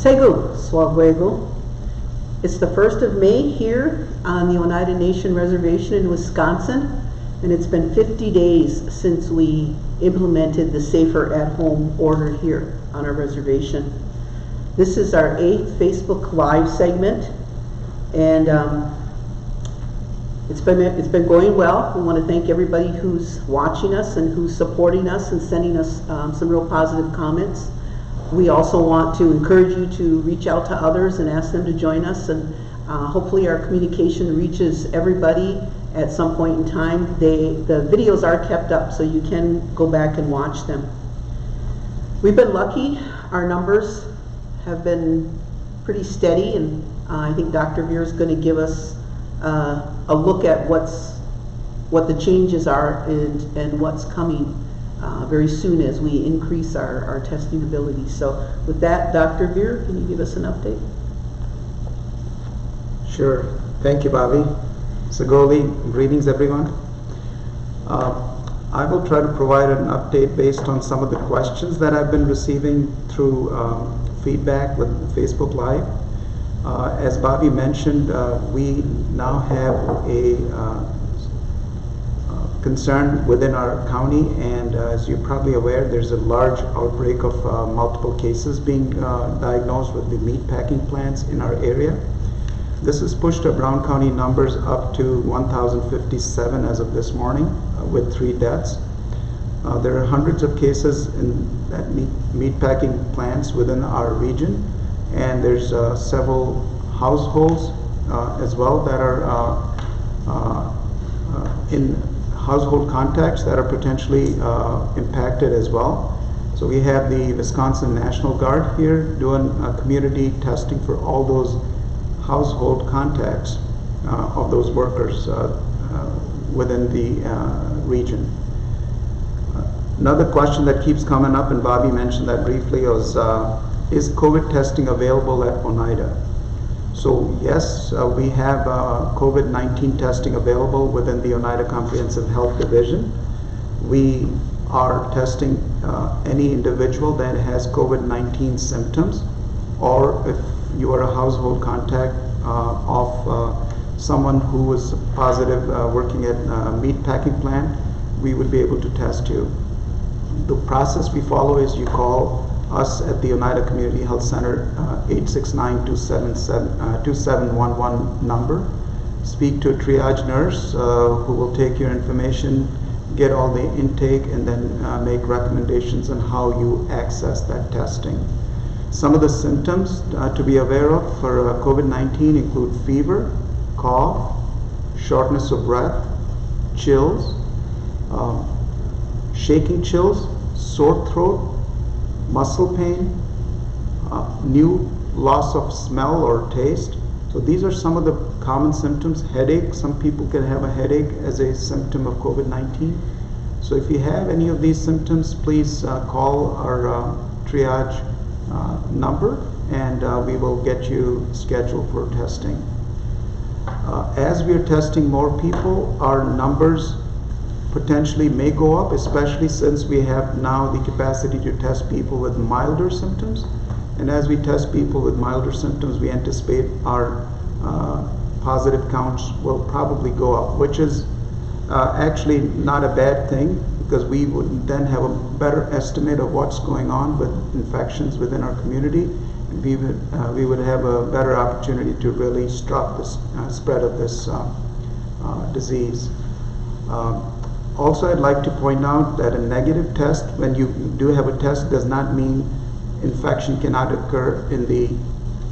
Tegu Swagwego. It's the 1st of May here on the Oneida Nation Reservation in Wisconsin, and it's been 50 days since we implemented the Safer at Home order here on our reservation. This is our 8th Facebook Live segment, and it's been going well. We want to thank everybody who's watching us and who's supporting us and sending us some real positive comments. We also want to encourage you to reach out to others and ask them to join us, and hopefully our communication reaches everybody at some point in time. The videos are kept up, so you can go back and watch them. We've been lucky. Our numbers have been pretty steady, and I think Dr. Veer is going to give us a look at what the changes are and what's coming very soon as we increase our testing ability. So with that, Dr. Veer, can you give us an update? Sure. Thank you, Ravi. Sagoli, greetings everyone. I will try to provide an update based on some of the questions that I've been receiving through feedback with Facebook Live. As Bobby mentioned, we now have a concern within our county, and as you're probably aware, there's a large outbreak of multiple cases being diagnosed with the meat packing plants in our area. This has pushed our Brown County numbers up to 1,057 as of this morning, with 3 deaths. There are hundreds of cases in that meat packing plants within our region, and there's several households as well that are in household contacts that are potentially impacted as well. So we have the Wisconsin National Guard here doing community testing for all those household contacts of those workers within the region. Another question that keeps coming up, and Bobby mentioned that briefly, is COVID testing available at Oneida? So yes, we have COVID-19 testing available within the Oneida Comprehensive Health Division. We are testing any individual that has COVID-19 symptoms, or if you are a household contact of someone who was positive working at a meat packing plant, we would be able to test you. The process we follow is you call us at the Oneida Community Health Center 869-2711 number, speak to a triage nurse who will take your information, get all the intake, and then make recommendations on how you access that testing. Some of the symptoms to be aware of for COVID-19 include fever, cough, shortness of breath, chills, shaking chills, sore throat, muscle pain, new loss of smell or taste. So these are some of the common symptoms. Headache, some people can have a headache as a symptom of COVID-19. So if you have any of these symptoms, please call our triage number, and we will get you scheduled for testing. As we are testing more people, our numbers potentially may go up, especially since we have now the capacity to test people with milder symptoms. And as we test people with milder symptoms, we anticipate our positive counts will probably go up, which is actually not a bad thing, because we would then have a better estimate of what's going on with infections within our community, and we would have a better opportunity to really stop the spread of this disease. Also, I'd like to point out that a negative test, when you do have a test, does not mean infection cannot occur in the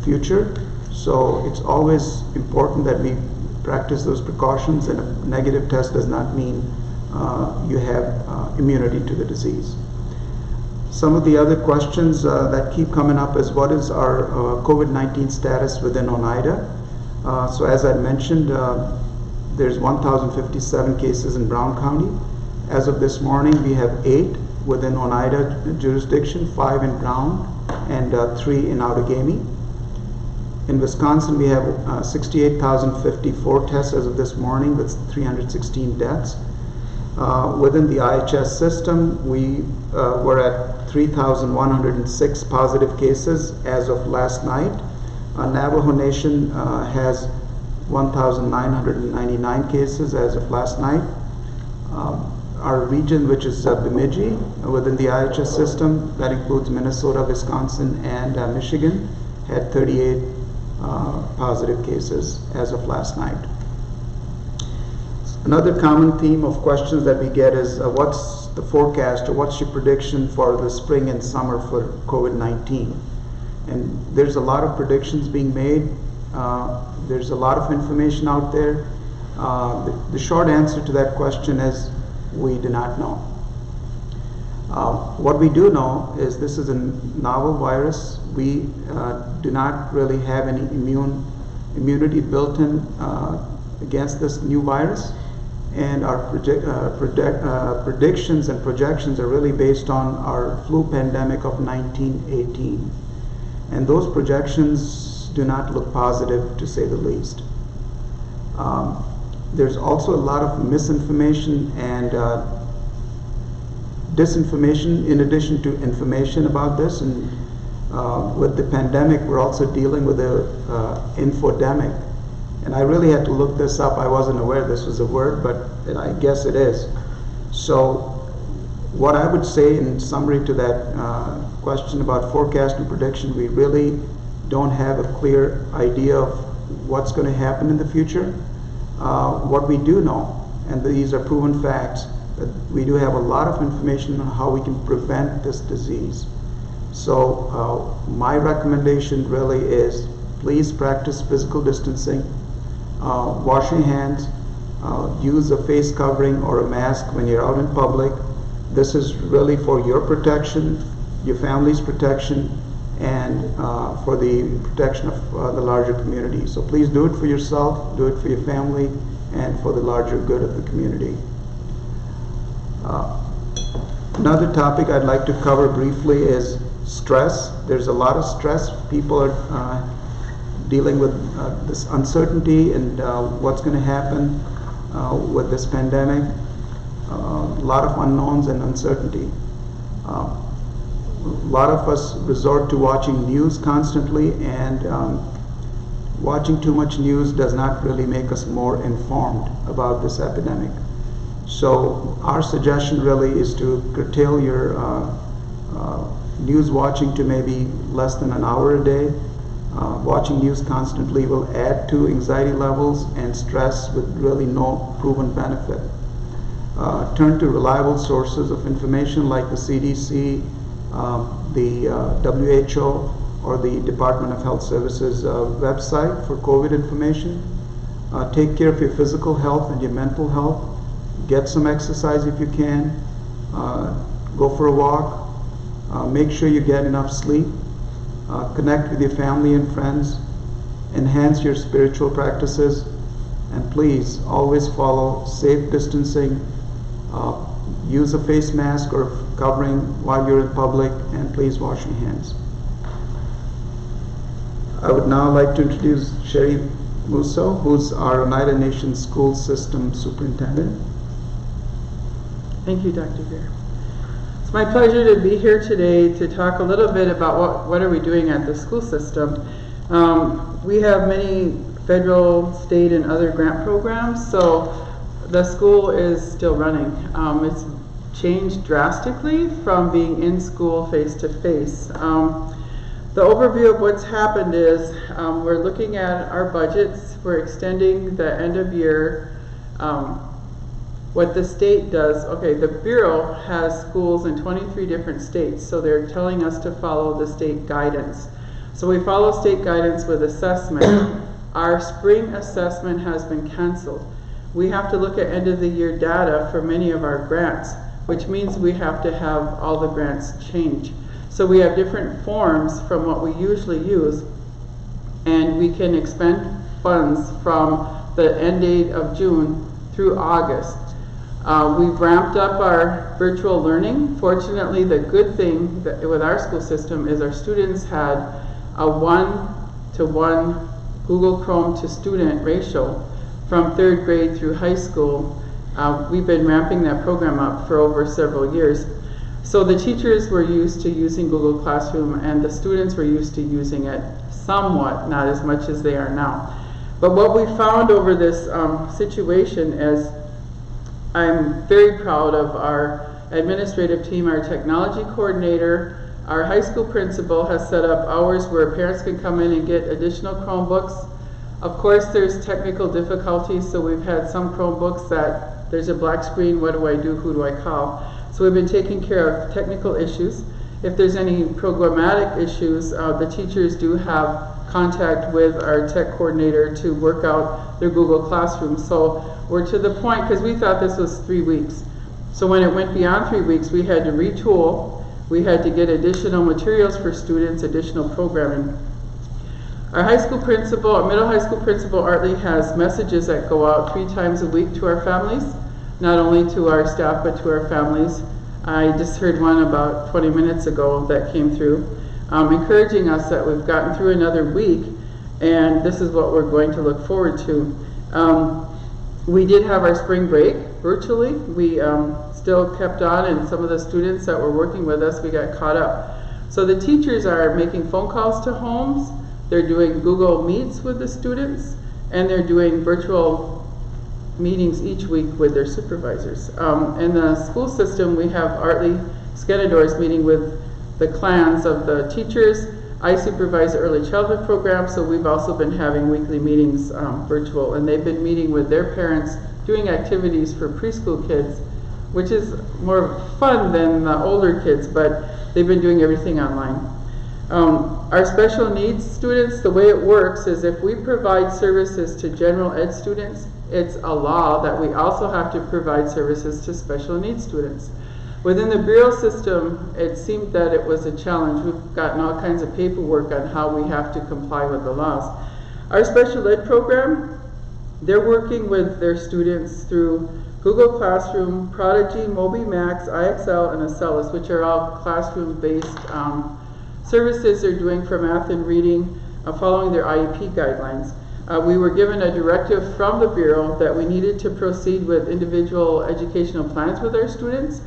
future. So it's always important that we practice those precautions, and a negative test does not mean you have immunity to the disease. Some of the other questions that keep coming up is, what is our COVID-19 status within Oneida? So as I mentioned, there's 1,057 cases in Brown County. As of this morning, we have 8 within Oneida jurisdiction, 5 in Brown, and 3 in Outagamie. In Wisconsin, we have 68,054 tests as of this morning, with 316 deaths. Within the IHS system, we were at 3,106 positive cases as of last night. Navajo Nation has 1,999 cases as of last night. Our region, which is Bemidji, within the IHS system, that includes Minnesota, Wisconsin, and Michigan, had 38 positive cases as of last night. Another common theme of questions that we get is what's the forecast or what's your prediction for the spring and summer for COVID-19? And there's a lot of predictions being made. There's a lot of information out there. The short answer to that question is we do not know. What we do know is this is a novel virus. We do not really have any immunity built in against this new virus. And our predictions and projections are really based on our flu pandemic of 1918. And those projections do not look positive, to say the least. There's also a lot of misinformation and disinformation in addition to information about this. And with the pandemic, we're also dealing with a infodemic. And I really had to look this up. I wasn't aware this was a word, but I guess it is. So what I would say in summary to that question about forecast and prediction, we really don't have a clear idea of what's going to happen in the future. What we do know, and these are proven facts, that we do have a lot of information on how we can prevent this disease. So my recommendation really is please practice physical distancing. Wash your hands, use a face covering or a mask when you're out in public. This is really for your protection, your family's protection, and for the protection of the larger community. So please do it for yourself, do it for your family, and for the larger good of the community. Another topic I'd like to cover briefly is stress. There's a lot of stress. People are dealing with this uncertainty and what's going to happen with this pandemic. A lot of unknowns and uncertainty. A lot of us resort to watching news constantly, and watching too much news does not really make us more informed about this epidemic. So our suggestion really is to curtail your news watching to maybe less than an hour a day. Watching news constantly will add to anxiety levels and stress with really no proven benefit. Turn to reliable sources of information like the CDC, the WHO, or the Department of Health Services website for COVID information. Take care of your physical health and your mental health. Get some exercise if you can. Go for a walk. Make sure you get enough sleep. Connect with your family and friends. Enhance your spiritual practices. And please always follow safe distancing. Use a face mask or covering while you're in public, and please wash your hands. I would now like to introduce Sheri Mousseau, who's our Oneida Nation School System Superintendent. Thank you, Dr. Beer. It's my pleasure to be here today to talk a little bit about what are we doing at the school system. We have many federal, state, and other grant programs, so the school is still running. It's changed drastically from being in school face-to-face. The overview of what's happened is we're looking at our budgets. We're extending the end of year. What the state does, okay, the Bureau has schools in 23 different states, so they're telling us to follow the state guidance. So we follow state guidance with assessment. Our spring assessment has been canceled. We have to look at end of the year data for many of our grants, which means we have to have all the grants change. So we have different forms from what we usually use, and we can expend funds from the end date of June through August. We've ramped up our virtual learning. Fortunately, the good thing with our school system is our students had a 1-to-1 Google Chrome to student ratio from 3rd grade through high school, We've been ramping that program up for over several years. So the teachers were used to using Google Classroom, and the students were used to using it somewhat, not as much as they are now. But what we found over this situation is, I'm very proud of our administrative team, our technology coordinator, our high school principal has set up hours where parents can come in and get additional Chromebooks. Of course, there's technical difficulties, so we've had some Chromebooks that there's a black screen, what do I do, who do I call? So we've been taking care of technical issues. If there's any programmatic issues, the teachers do have contact with our tech coordinator to work out their Google Classroom. So we're to the point, because we thought this was 3 weeks. So when it went beyond 3 weeks, we had to retool. We had to get additional materials for students, additional programming. Our high school principal, our middle high school principal, Artley, has messages that go out 3 times a week to our families, not only to our staff, but to our families. I just heard one about 20 minutes ago that came through, encouraging us that we've gotten through another week, and this is what we're going to look forward to. We did have our spring break virtually. We still kept on, and some of the students that were working with us, we got caught up. So the teachers are making phone calls to homes, they're doing Google Meets with the students, and they're doing virtual meetings each week with their supervisors. In the school system, we have Artley Skenandore's meeting with the clans of the teachers. I supervise the early childhood program, so we've also been having weekly meetings virtual, and they've been meeting with their parents, doing activities for preschool kids, which is more fun than the older kids, but they've been doing everything online. Our special needs students, the way it works is if we provide services to general ed students, it's a law that we also have to provide services to special needs students. Within the Bureau system, it seemed that it was a challenge. We've gotten all kinds of paperwork on how we have to comply with the laws. Our special ed program, they're working with their students through Google Classroom, Prodigy, MobiMax, IXL, and Acellus, which are all classroom-based services they're doing for math and reading, following their IEP guidelines. We were given a directive from the Bureau that we needed to proceed with individual educational plans with our students,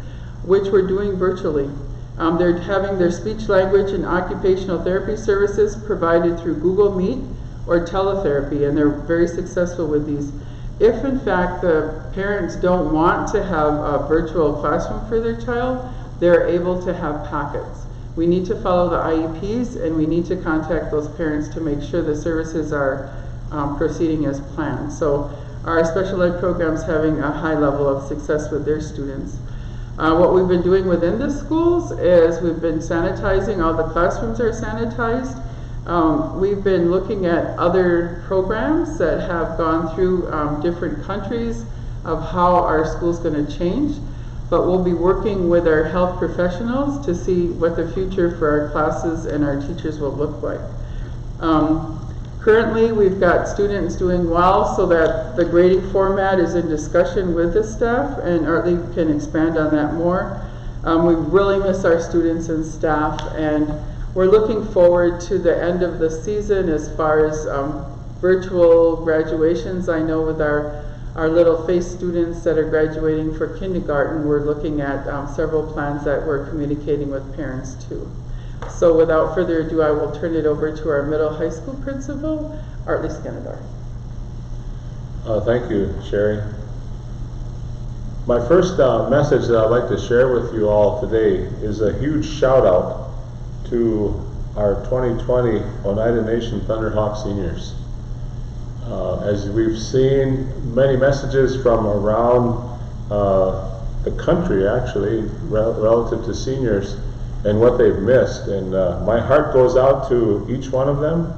which we're doing virtually. They're having their speech, language, and occupational therapy services provided through Google Meet or teletherapy, and they're very successful with these. If in fact the parents don't want to have a virtual classroom for their child, they're able to have packets. We need to follow the IEPs, and we need to contact those parents to make sure the services are proceeding as planned. So our special ed program's having a high level of success with their students. What we've been doing within the schools is we've been sanitizing, all the classrooms are sanitized. We've been looking at other programs that have gone through different countries of how our school's going to change. But we'll be working with our health professionals to see what the future for our classes and our teachers will look like. Currently, we've got students doing well, so that the grading format is in discussion with the staff, and Artley can expand on that more. We really miss our students and staff, and we're looking forward to the end of the season as far as virtual graduations. I know with our little face students that are graduating for kindergarten, we're looking at several plans that we're communicating with parents too. So without further ado, I will turn it over to our middle high school principal, Artley Skenandore. Thank you, Sheri. My first message that I'd like to share with you all today is a huge shout out to our 2020 Oneida Nation Thunderhawk seniors. As we've seen many messages from around the country, actually, relative to seniors and what they've missed. And my heart goes out to each one of them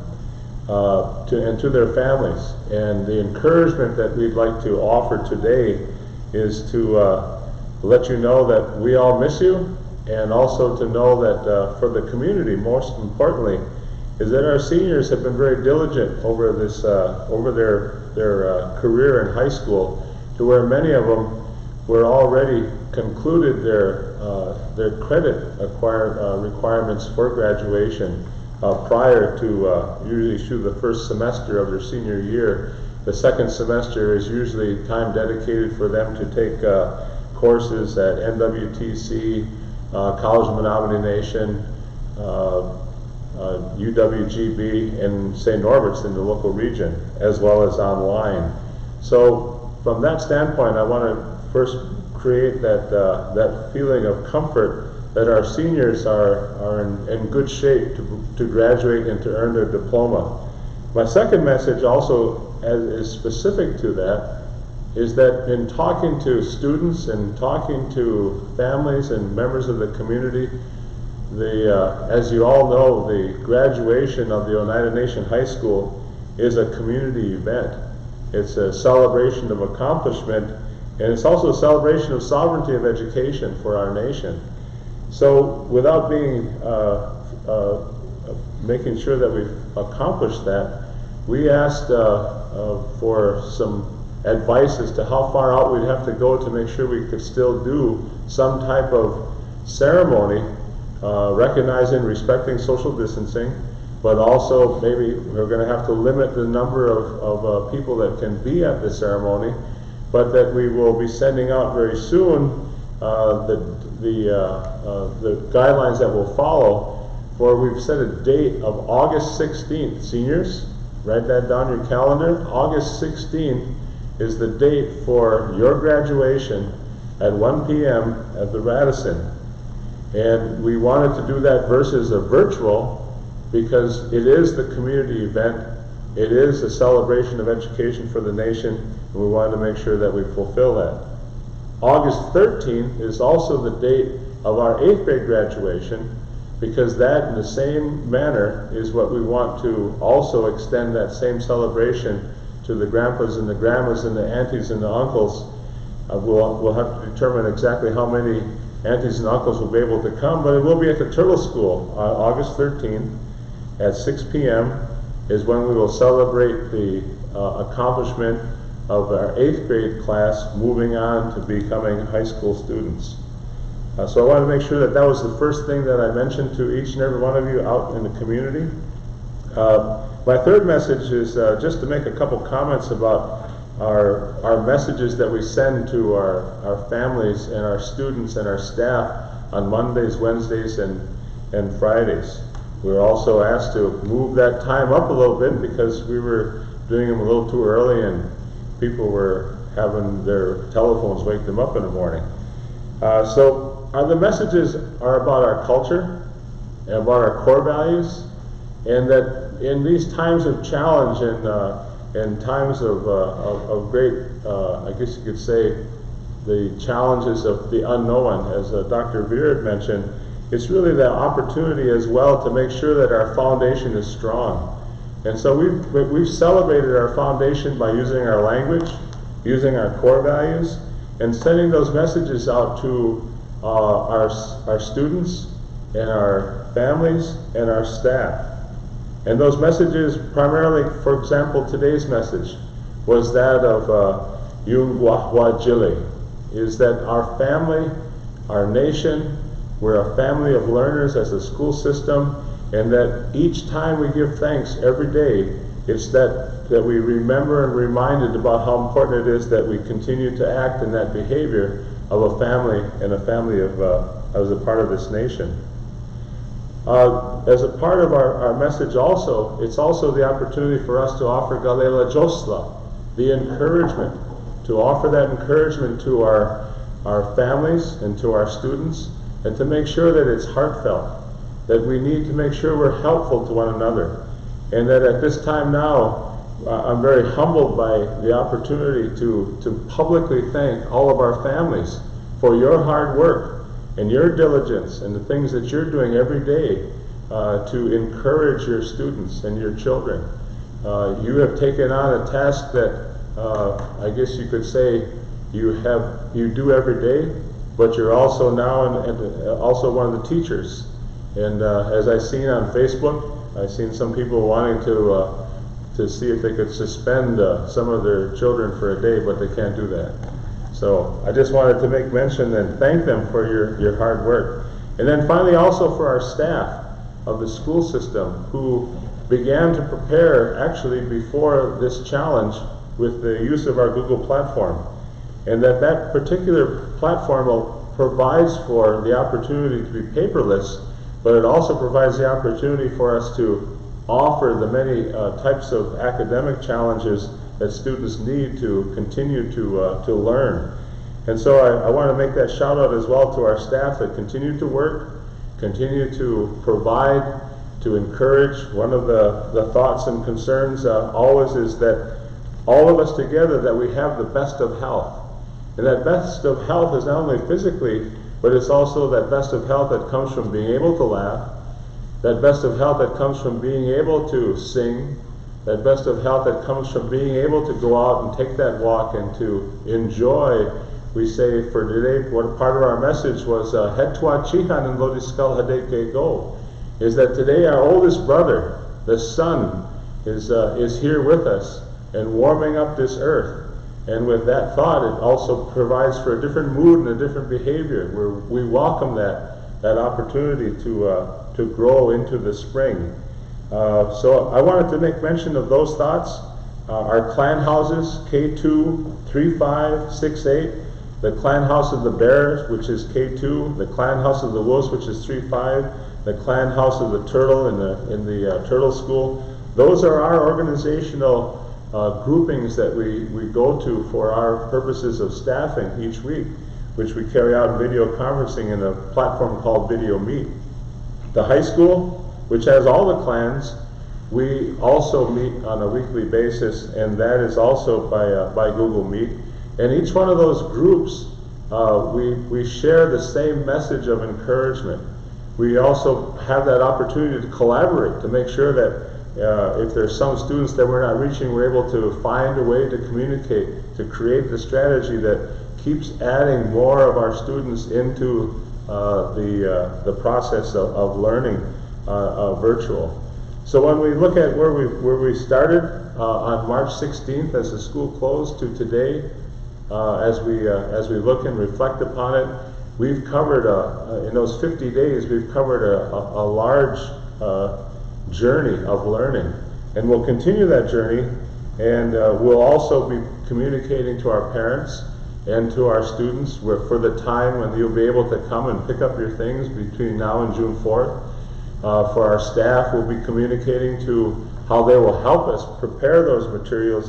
and to their families. And the encouragement that we'd like to offer today is to let you know that we all miss you, and also to know that for the community, most importantly, is that our seniors have been very diligent over this, over their career in high school, to where many of them were already concluded their credit requirements for graduation prior to usually through the first semester of their senior year the second semester is usually time dedicated for them to take courses at NWTC, College of Menominee Nation, UWGB, and St. Norbert's in the local region, as well as online. So from that standpoint, I want to first create that feeling of comfort that our seniors are in good shape to graduate and to earn their diploma. My second message also is specific to that, is that in talking to students and talking to families and members of the community, as you all know, the graduation of the Oneida Nation High School is a community event. It's a celebration of accomplishment, and it's also a celebration of sovereignty of education for our nation. So without making sure that we've accomplished that, we asked for some advice as to how far out we'd have to go to make sure we could still do some type of ceremony, recognizing, respecting social distancing, but also maybe we're going to have to limit the number of people that can be at the ceremony, but that we will be sending out very soon the guidelines that will follow, for we've set a date of August 16th. Seniors, write that down your calendar. August 16th is the date for your graduation at 1 p.m. at the Radisson. And we wanted to do that versus a virtual because it is the community event. It is a celebration of education for the nation, and we wanted to make sure that we fulfill that. August 13th is also the date of our 8th grade graduation, because that in the same manner is what we want to also extend that same celebration to the grandpas and the grandmas and the aunties and the uncles. We'll have to determine exactly how many aunties and uncles will be able to come, but it will be at the Turtle School on August 13th at 6 p.m. is when we will celebrate the accomplishment of our 8th grade class moving on to becoming high school students. So I want to make sure that that was the first thing that I mentioned to each and every one of you out in the community. My third message is just to make a couple comments about our messages that we send to our families and our students and our staff on Mondays, Wednesdays, and Fridays. We were also asked to move that time up a little bit because we were doing them a little too early and people were having their telephones wake them up in the morning. So the messages are about our culture and about our core values, and that in these times of challenge and times of great, I guess you could say, the challenges of the unknown, as Dr. Veer had mentioned, it's really that opportunity as well to make sure that our foundation is strong. And so we've celebrated our foundation by using our language, using our core values, and sending those messages out to our students and our families and our staff. And those messages primarily, for example, today's message was that of Yung Wahwa Jili, is that our family, our nation, we're a family of learners as a school system, and that each time we give thanks every day, it's that we remember and reminded about how important it is that we continue to act in that behavior of a family and a family of as a part of this nation. As a part of our message also, it's also the opportunity for us to offer Galela Josla, the encouragement, to offer that encouragement to our families and to our students, and to make sure that it's heartfelt, that we need to make sure we're helpful to one another, and that at this time now, I'm very humbled by the opportunity to publicly thank all of our families for your hard work and your diligence and the things that you're doing every day to encourage your students and your children. You have taken on a task that I guess you could say you do every day, but you're also now also one of the teachers. And as I've seen on Facebook, I've seen some people wanting to see if they could suspend some of their children for a day, but they can't do that. So I just wanted to make mention and thank them for your hard work. And then finally also for our staff of the school system who began to prepare actually before this challenge with the use of our Google platform. And that particular platform provides for the opportunity to be paperless, but it also provides the opportunity for us to offer the many types of academic challenges that students need to continue to learn. And so I want to make that shout out as well to our staff that continue to work, continue to provide, to encourage. One of the thoughts and concerns always is that all of us together, that we have the best of health. And that best of health is not only physically, but it's also that best of health that comes from being able to laugh, that best of health that comes from being able to sing, that best of health that comes from being able to go out and take that walk and to enjoy. We say for today, what part of our message was, Het Tua Chihan and Lodiskal Hadeke Go, is that today our oldest brother, the sun, is here with us and warming up this earth. And with that thought, it also provides for a different mood and a different behavior, where we welcome that opportunity to grow into the spring. So I wanted to make mention of those thoughts. Our clan houses, K2, 3, 5, 6, 8, the clan house of the bears, which is K2, the clan house of the wolves, which is 3, 5, the clan house of the turtle in the turtle school. Those are our organizational groupings that we go to for our purposes of staffing each week, which we carry out in video conferencing in a platform called Video Meet. The high school, which has all the clans, we also meet on a weekly basis, and that is also by Google Meet. And each one of those groups, we share the same message of encouragement. We also have that opportunity to collaborate, to make sure that if there's some students that we're not reaching, we're able to find a way to communicate, to create the strategy that keeps adding more of our students into the process of learning virtual. So when we look at where we started on March 16th as the school closed to today, as we look and reflect upon it, we've covered in those 50 days we've covered a large journey of learning, and we'll continue that journey, and we'll also be communicating to our parents and to our students for the time when you'll be able to come and pick up your things between now and June 4th. For our staff, we'll be communicating to how they will help us prepare those materials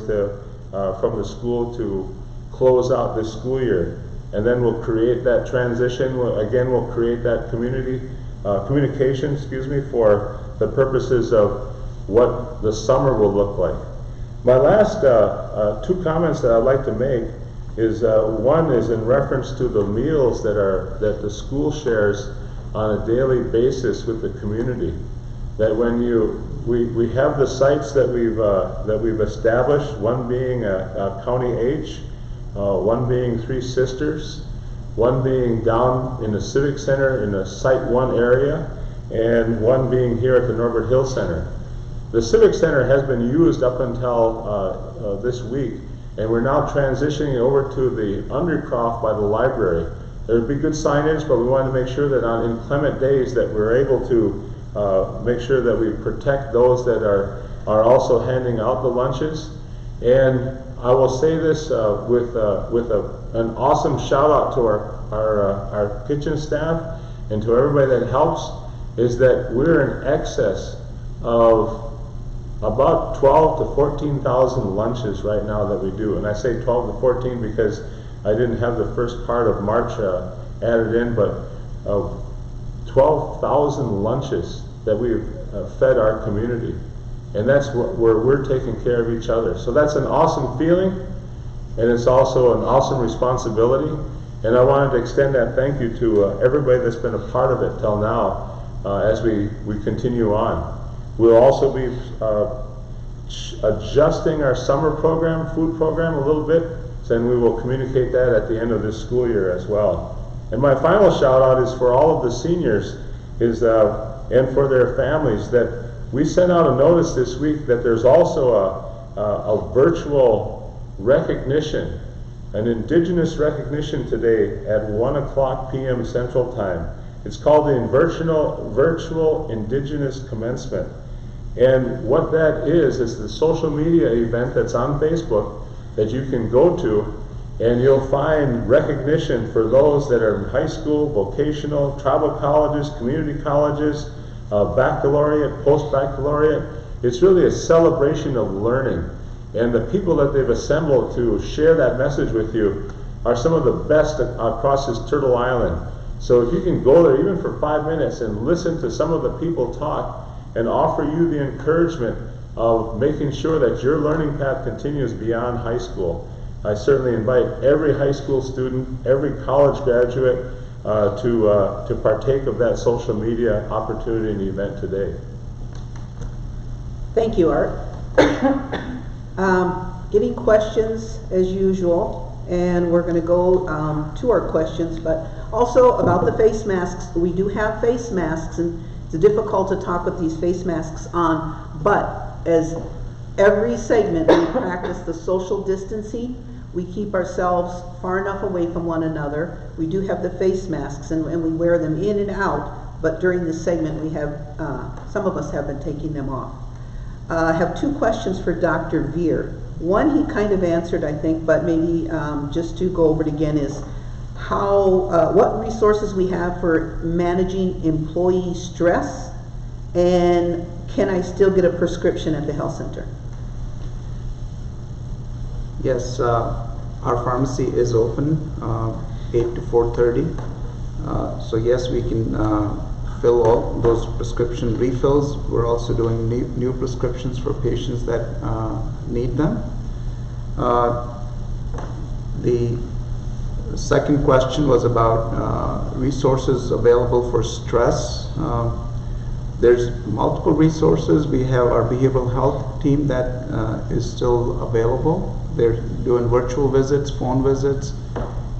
from the school to close out this school year. And then we'll create that transition. We'll create that communication, for the purposes of what the summer will look like. My last two comments that I'd like to make is one is in reference to the meals that the school shares on a daily basis with the community. That when we have the sites that we've established, one being County H, one being Three Sisters, one being down in the Civic Center in the Site 1 area, and one being here at the Norbert Hill Center. The Civic Center has been used up until this week, and we're now transitioning over to the Undercroft by the library. There would be good signage, but we want to make sure that on inclement days that we're able to make sure that we protect those that are also handing out the lunches. And I will say this with an awesome shout out to our kitchen staff and to everybody that helps, is that we're in excess of about 12 to 14,000 lunches right now that we do. And I say 12 to 14 because I didn't have the first part of March added in, but 12,000 lunches that we've fed our community. And that's where we're taking care of each other. So that's an awesome feeling, and it's also an awesome responsibility. And I wanted to extend that thank you to everybody that's been a part of it till now as we continue on. We'll also be adjusting our summer program, food program a little bit, and we will communicate that at the end of this school year as well. And my final shout out is for all of the seniors and for their families, that we sent out a notice this week that there's also a virtual recognition, an Indigenous recognition today at 1:00 p.m. Central Time. It's called the Virtual Indigenous Commencement. And what that is the social media event that's on Facebook that you can go to, and you'll find recognition for those that are in high school, vocational, tribal colleges, community colleges, baccalaureate, post-baccalaureate. It's really a celebration of learning. And the people that they've assembled to share that message with you are some of the best across this Turtle Island. So if you can go there even for 5 minutes and listen to some of the people talk and offer you the encouragement of making sure that your learning path continues beyond high school, I certainly invite every high school student, every college graduate to partake of that social media opportunity and event today. Thank you, Art. Getting questions as usual, and we're going to go to our questions, but also about the face masks. We do have face masks, and it's difficult to talk with these face masks on, but as every segment we practice the social distancing. We keep ourselves far enough away from one another. We do have the face masks, and we wear them in and out, but during this segment we have, some of us have been taking them off. I have 2 questions for Dr. Veer. One he kind of answered, I think, but maybe just to go over it again is what resources we have for managing employee stress, and can I still get a prescription at the health center? Yes, our pharmacy is open 8 to 4:30. So yes, we can fill all those prescription refills. We're also doing new prescriptions for patients that need them. The second question was about resources available for stress. There's multiple resources. We have our behavioral health team that is still available. They're doing virtual visits, phone visits,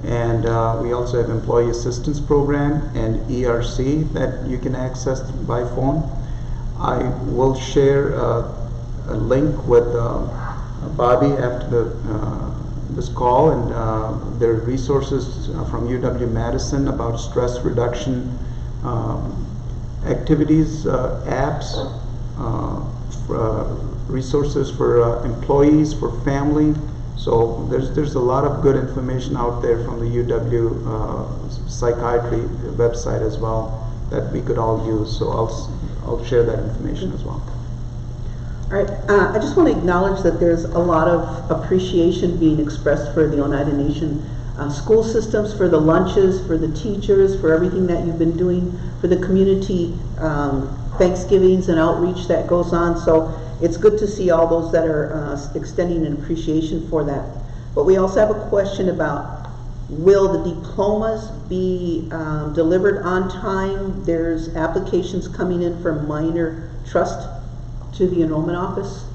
and we also have employee assistance program and ERC that you can access by phone. I will share a link with Bobby after this call, and there are resources from UW-Madison about stress reduction activities, apps, resources for employees, for family. So there's a lot of good information out there from the UW psychiatry website as well that we could all use. So I'll share that information as well. All right, I just want to acknowledge that there's a lot of appreciation being expressed for the Oneida Nation school systems, for the lunches, for the teachers, for everything that you've been doing, for the community Thanksgivings and outreach that goes on. So it's good to see all those that are extending an appreciation for that. But we also have a question about, will the diplomas be delivered on time? There's applications coming in for minor trust to the enrollment office.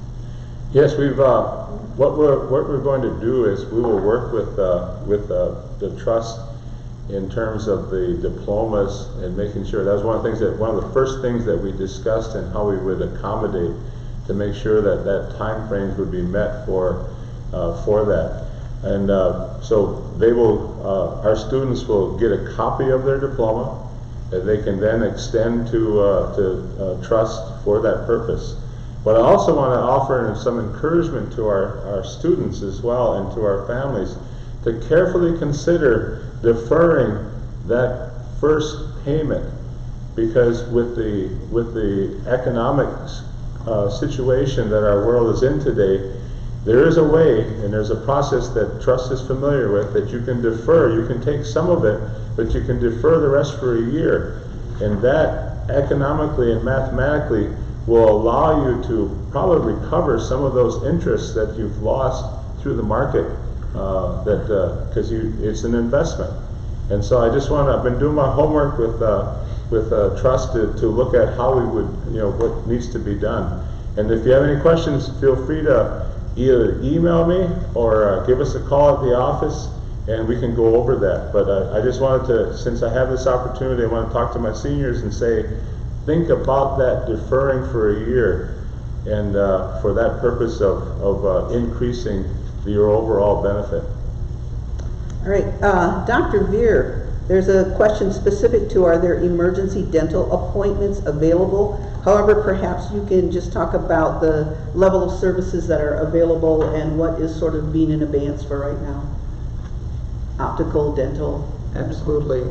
Yes, we've what we're going to do is we will work with the trust in terms of the diplomas and making sure. That was one of the first things that we discussed and how we would accommodate to make sure that time frames would be met for that. And so they will, our students will get a copy of their diploma that they can then extend to trust for that purpose. But I also want to offer some encouragement to our students as well and to our families to carefully consider deferring that first payment, because with the economic situation that our world is in today, there is a way and there's a process that trust is familiar with that you can defer. You can take some of it, but you can defer the rest for a year, and that economically and mathematically will allow you to probably recover some of those interests that you've lost through the market, because it's an investment. And so I've been doing my homework with trust to look at how we would, what needs to be done. And if you have any questions, feel free to either email me or give us a call at the office, and we can go over that. But I just wanted to, since I have this opportunity, I want to talk to my seniors and say, think about that deferring for a year, and for that purpose of increasing your overall benefit. All right, Dr. Veer, There's a question specific to, are there emergency dental appointments available? However, perhaps you can just talk about the level of services that are available and what is sort of being in abeyance for right now. Optical, dental. Absolutely.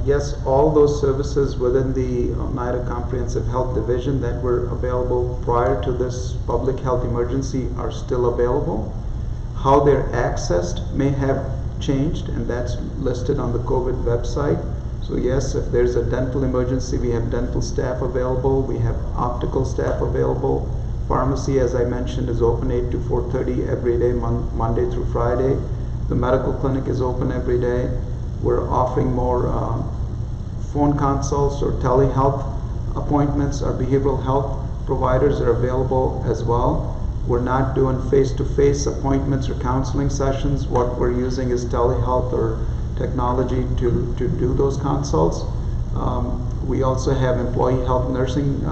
Yes, all those services within the Oneida Comprehensive Health Division that were available prior to this public health emergency are still available. How they're accessed may have changed, and that's listed on the COVID website. So yes, if there's a dental emergency, we have dental staff available, we have optical staff available. Pharmacy, as I mentioned, is open 8 to 4:30 every day, Monday through Friday. The medical clinic is open every day. We're offering more phone consults or telehealth appointments. Our behavioral health providers are available as well. We're not doing face-to-face appointments or counseling sessions. What we're using is telehealth or technology to do those consults. We also have employee health nursing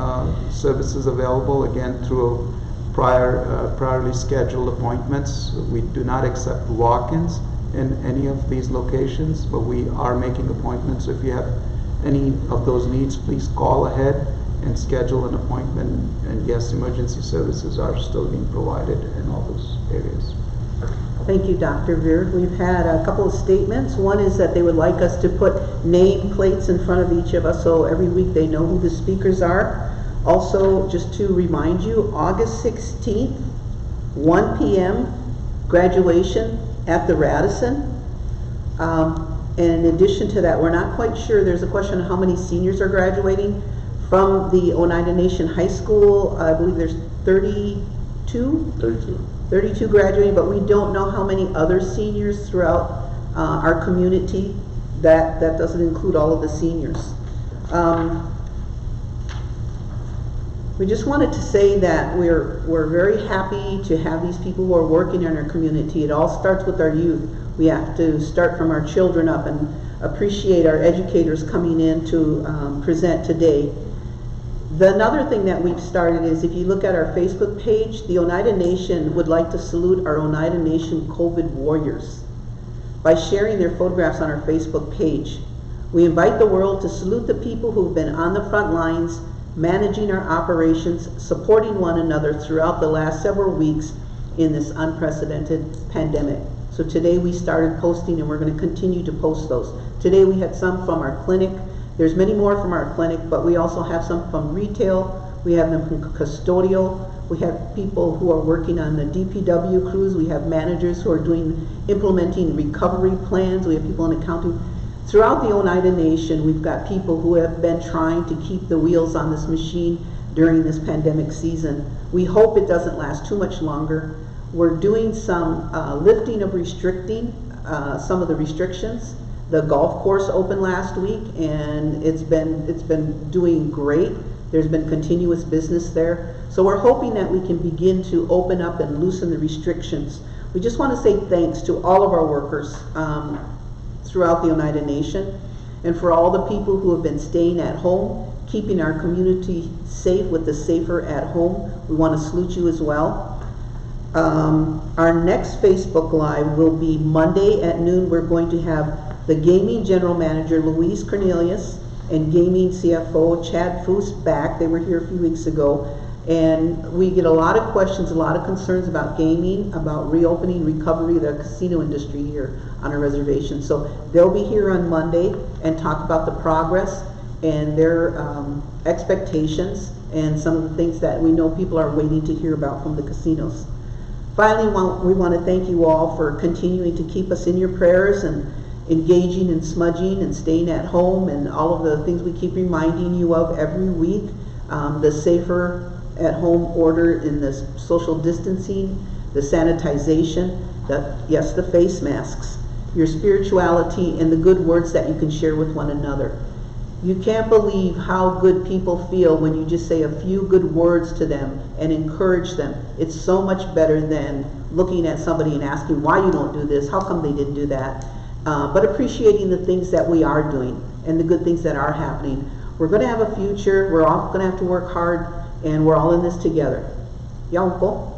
services available, again, through priorly scheduled appointments. We do not accept walk-ins in any of these locations, but we are making appointments. So if you have any of those needs, please call ahead and schedule an appointment. And yes, emergency services are still being provided in all those areas. Thank you, Dr. Beard. We've had a couple of statements. One is that they would like us to put name plates in front of each of us so every week they know who the speakers are. Also, just to remind you, August 16th, 1 p.m., graduation at the Radisson. And in addition to that, we're not quite sure, there's a question of how many seniors are graduating from the Oneida Nation High School. I believe there's 32 graduating, but we don't know how many other seniors throughout our community. That doesn't include all of the seniors. We just wanted to say that we're very happy to have these people who are working in our community. It all starts with our youth. We have to start from our children up and appreciate our educators coming in to present today. Another thing that we've started is, if you look at our Facebook page, the Oneida Nation would like to salute our Oneida Nation COVID warriors by sharing their photographs on our Facebook page. We invite the world to salute the people who've been on the front lines, managing our operations, supporting one another throughout the last several weeks in this unprecedented pandemic. So today we started posting, and we're going to continue to post those. Today we had some from our clinic. There's many more from our clinic, but we also have some from retail. We have them from custodial. We have people who are working on the DPW crews. We have managers who are implementing recovery plans. We have people in accounting. Throughout the Oneida Nation, we've got people who have been trying to keep the wheels on this machine during this pandemic season. We hope it doesn't last too much longer. We're doing some lifting of some of the restrictions. The golf course opened last week, and it's been doing great. There's been continuous business there. So we're hoping that we can begin to open up and loosen the restrictions. We just want to say thanks to all of our workers throughout the Oneida Nation, and for all the people who have been staying at home, keeping our community safe with the Safer at Home. We want to salute you as well. Our next Facebook Live will be Monday at noon. We're going to have the Gaming General Manager, Louise Cornelius, and Gaming CFO, Chad Foose, back. They were here a few weeks ago. And we get a lot of questions, a lot of concerns about gaming, about reopening, recovery of the casino industry here on our reservation. So they'll be here on Monday and talk about the progress and their expectations and some of the things that we know people are waiting to hear about from the casinos. Finally, we want to thank you all for continuing to keep us in your prayers and engaging in smudging and staying at home and all of the things we keep reminding you of every week. The Safer at Home order in the social distancing, the sanitization, the face masks, your spirituality, and the good words that you can share with one another. You can't believe how good people feel when you just say a few good words to them and encourage them. It's so much better than looking at somebody and asking why you don't do this, how come they didn't do that, but appreciating the things that we are doing and the good things that are happening. We're going to have a future, we're all going to have to work hard, and we're all in this together. Y'all go.